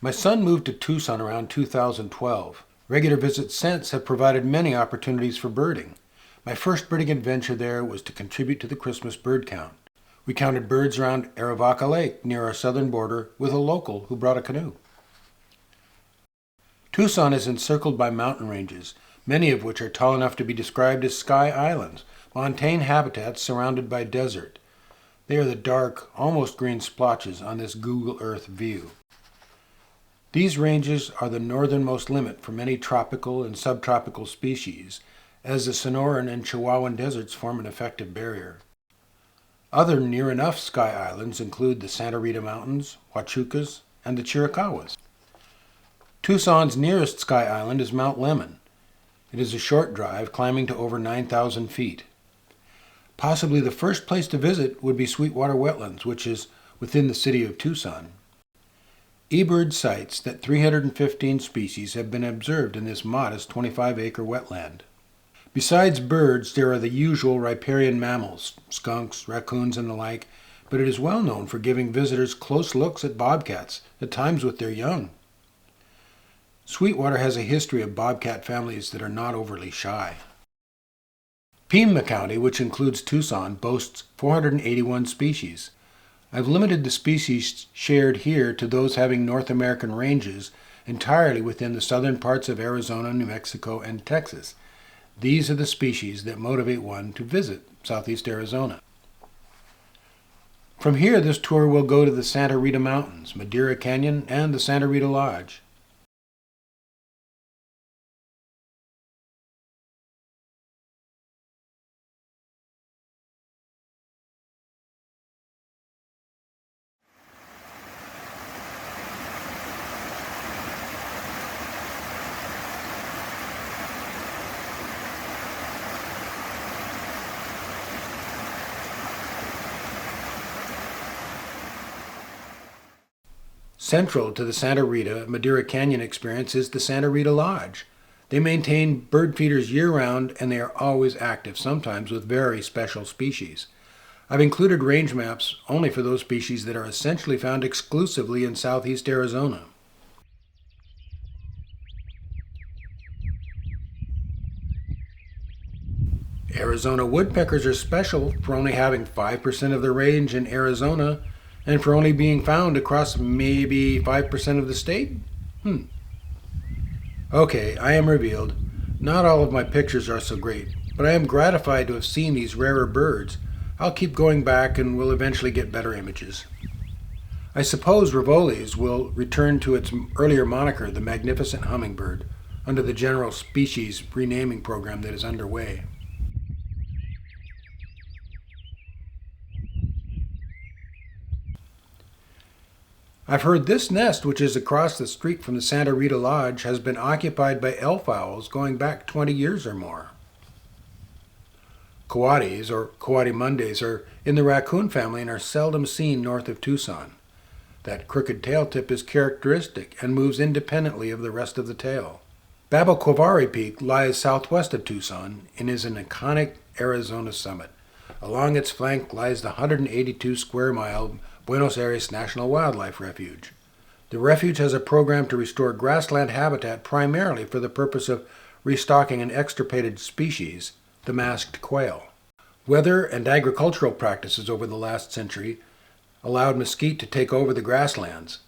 My son moved to Tucson around 2012. Regular visits since have provided many opportunities for birding. My first birding adventure there was to contribute to the Christmas bird count. We counted birds around Arivaca Lake near our southern border with a local who brought a canoe. Tucson is encircled by mountain ranges, many of which are tall enough to be described as sky islands, montane habitats surrounded by desert. They are the dark, almost green splotches on this Google Earth view. These ranges are the northernmost limit for many tropical and subtropical species, as the Sonoran and Chihuahuan deserts form an effective barrier. Other near-enough sky islands include the Santa Rita Mountains, Huachucas, and the Chiricahuas. Tucson's nearest sky island is Mount Lemmon. It is a short drive, climbing to over 9,000 feet. Possibly the first place to visit would be Sweetwater Wetlands, which is within the city of Tucson. eBird cites that 315 species have been observed in this modest 25-acre wetland. Besides birds, there are the usual riparian mammals, skunks, raccoons, and the like, but it is well known for giving visitors close looks at bobcats, at times with their young. Sweetwater has a history of bobcat families that are not overly shy. Pima County, which includes Tucson, boasts 481 species. I've limited the species shared here to those having North American ranges entirely within the southern parts of Arizona, New Mexico, and Texas. These are the species that motivate one to visit Southeast Arizona. From here, this tour will go to the Santa Rita Mountains, Madeira Canyon, and the Santa Rita Lodge. Central to the Santa Rita Madeira Canyon experience is the Santa Rita Lodge. They maintain bird feeders year-round, and they are always active, sometimes with very special species. I've included range maps only for those species that are essentially found exclusively in southeast Arizona. Arizona woodpeckers are special for only having 5% of their range in Arizona and for only being found across maybe 5% of the state? Okay, I am revealed. Not all of my pictures are so great, but I am gratified to have seen these rarer birds. I'll keep going back and will eventually get better images. I suppose Rivolis will return to its earlier moniker, the magnificent hummingbird, under the general species renaming program that is underway. I've heard this nest, which is across the street from the Santa Rita Lodge, has been occupied by elf owls going back 20 years or more. Coatis, or coatimundes, are in the raccoon family and are seldom seen north of Tucson. That crooked tail tip is characteristic and moves independently of the rest of the tail. Baboquavari Peak lies southwest of Tucson and is an iconic Arizona summit. Along its flank lies the 182 square mile Buenos Aires National Wildlife Refuge. The refuge has a program to restore grassland habitat primarily for the purpose of restocking an extirpated species, the masked quail. Weather and agricultural practices over the last century allowed mesquite to take over the grasslands.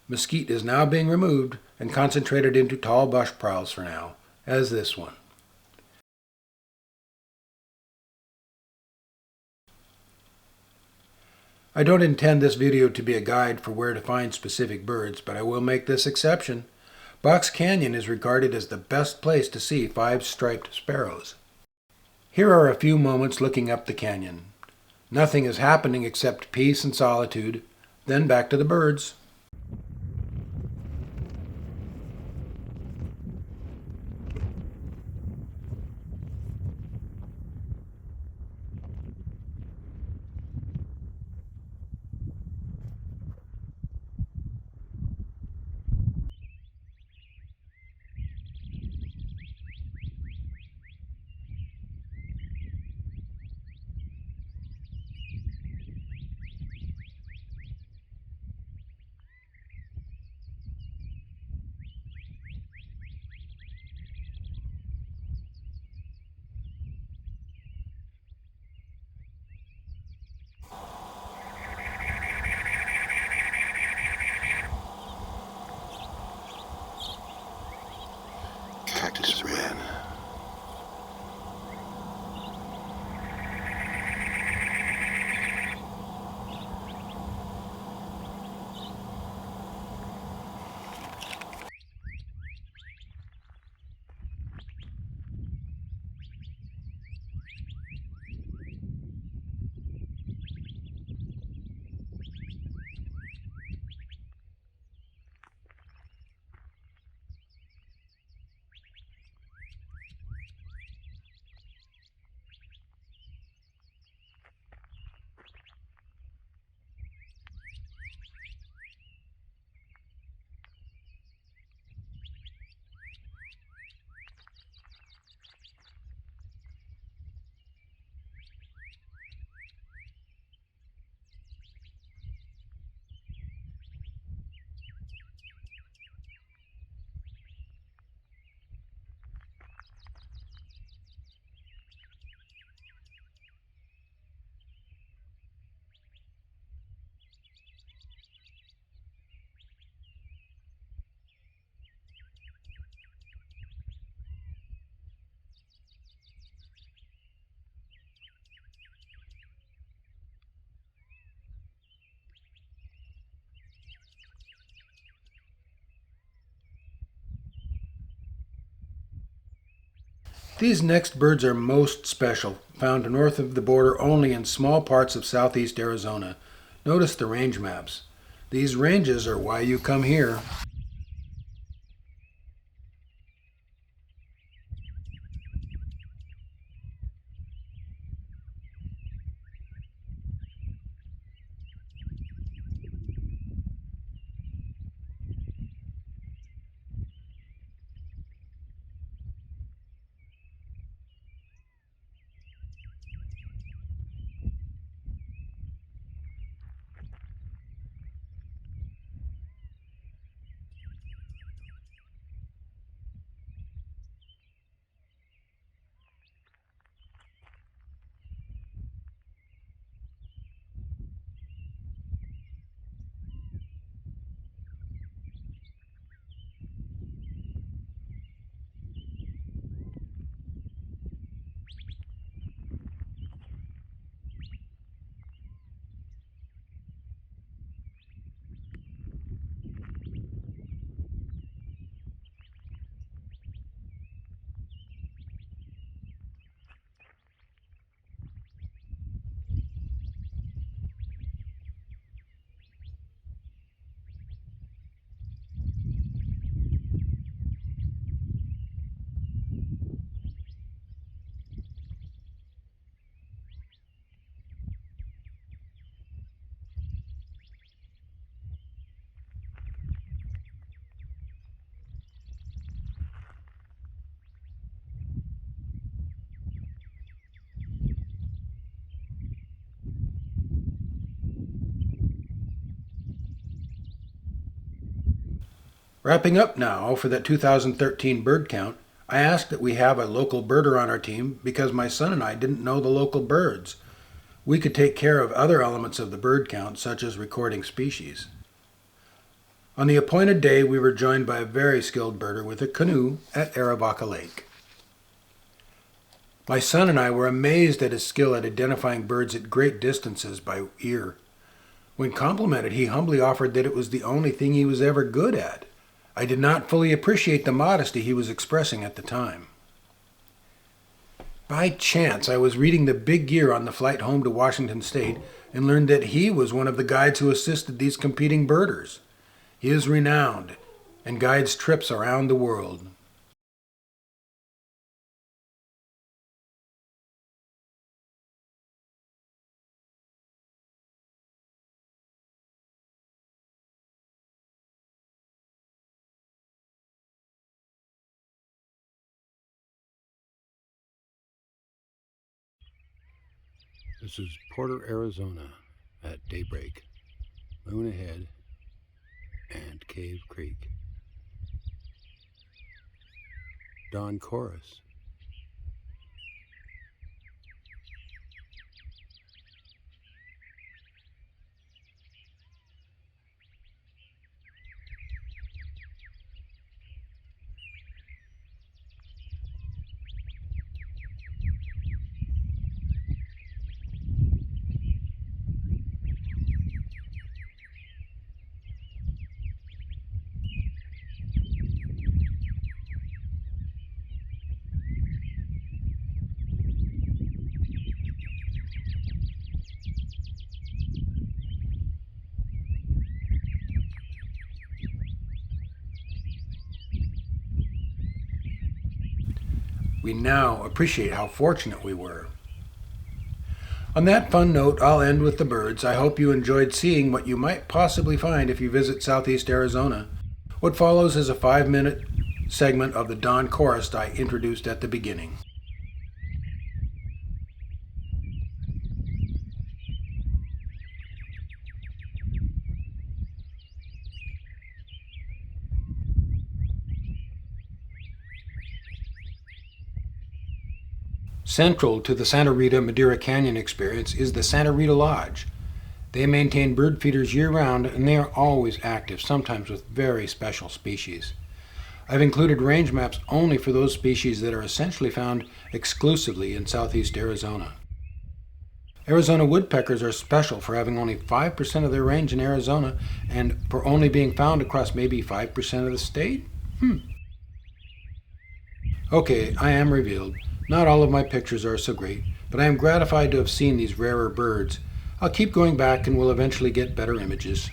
Mesquite is now being removed and concentrated into tall bush piles for now, as this one. I don't intend this video to be a guide for where to find specific birds, but I will make this exception. Box Canyon is regarded as the best place to see five-striped sparrows. Here are a few moments looking up the canyon. Nothing is happening except peace and solitude, then back to the birds. These next birds are most special, found north of the border only in small parts of southeast Arizona. Notice the range maps. These ranges are why you come here. Wrapping up now for that 2013 bird count, I asked that we have a local birder on our team because my son and I didn't know the local birds. We could take care of other elements of the bird count, such as recording species. On the appointed day, we were joined by a very skilled birder with a canoe at Aravaca Lake. My son and I were amazed at his skill at identifying birds at great distances by ear. When complimented, he humbly offered that it was the only thing he was ever good at. I did not fully appreciate the modesty he was expressing at the time. By chance, I was reading the big year on the flight home to Washington State and learned that he was one of the guides who assisted these competing birders. He is renowned and guides trips around the world. This is Porter, Arizona at daybreak. Moon ahead and Cave Creek. Dawn chorus. We now appreciate how fortunate we were. On that fun note, I'll end with the birds. I hope you enjoyed seeing what you might possibly find if you visit Southeast Arizona. What follows is a 5-minute segment of the dawn chorus I introduced at the beginning. Central to the Santa Rita Madera Canyon experience is the Santa Rita Lodge. They maintain bird feeders year-round and they are always active, sometimes with very special species. I've included range maps only for those species that are essentially found exclusively in southeast Arizona. Arizona woodpeckers are special for having only 5% of their range in Arizona and for only being found across maybe 5% of the state? Okay, I am revealed. Not all of my pictures are so great, but I am gratified to have seen these rarer birds. I'll keep going back and will eventually get better images.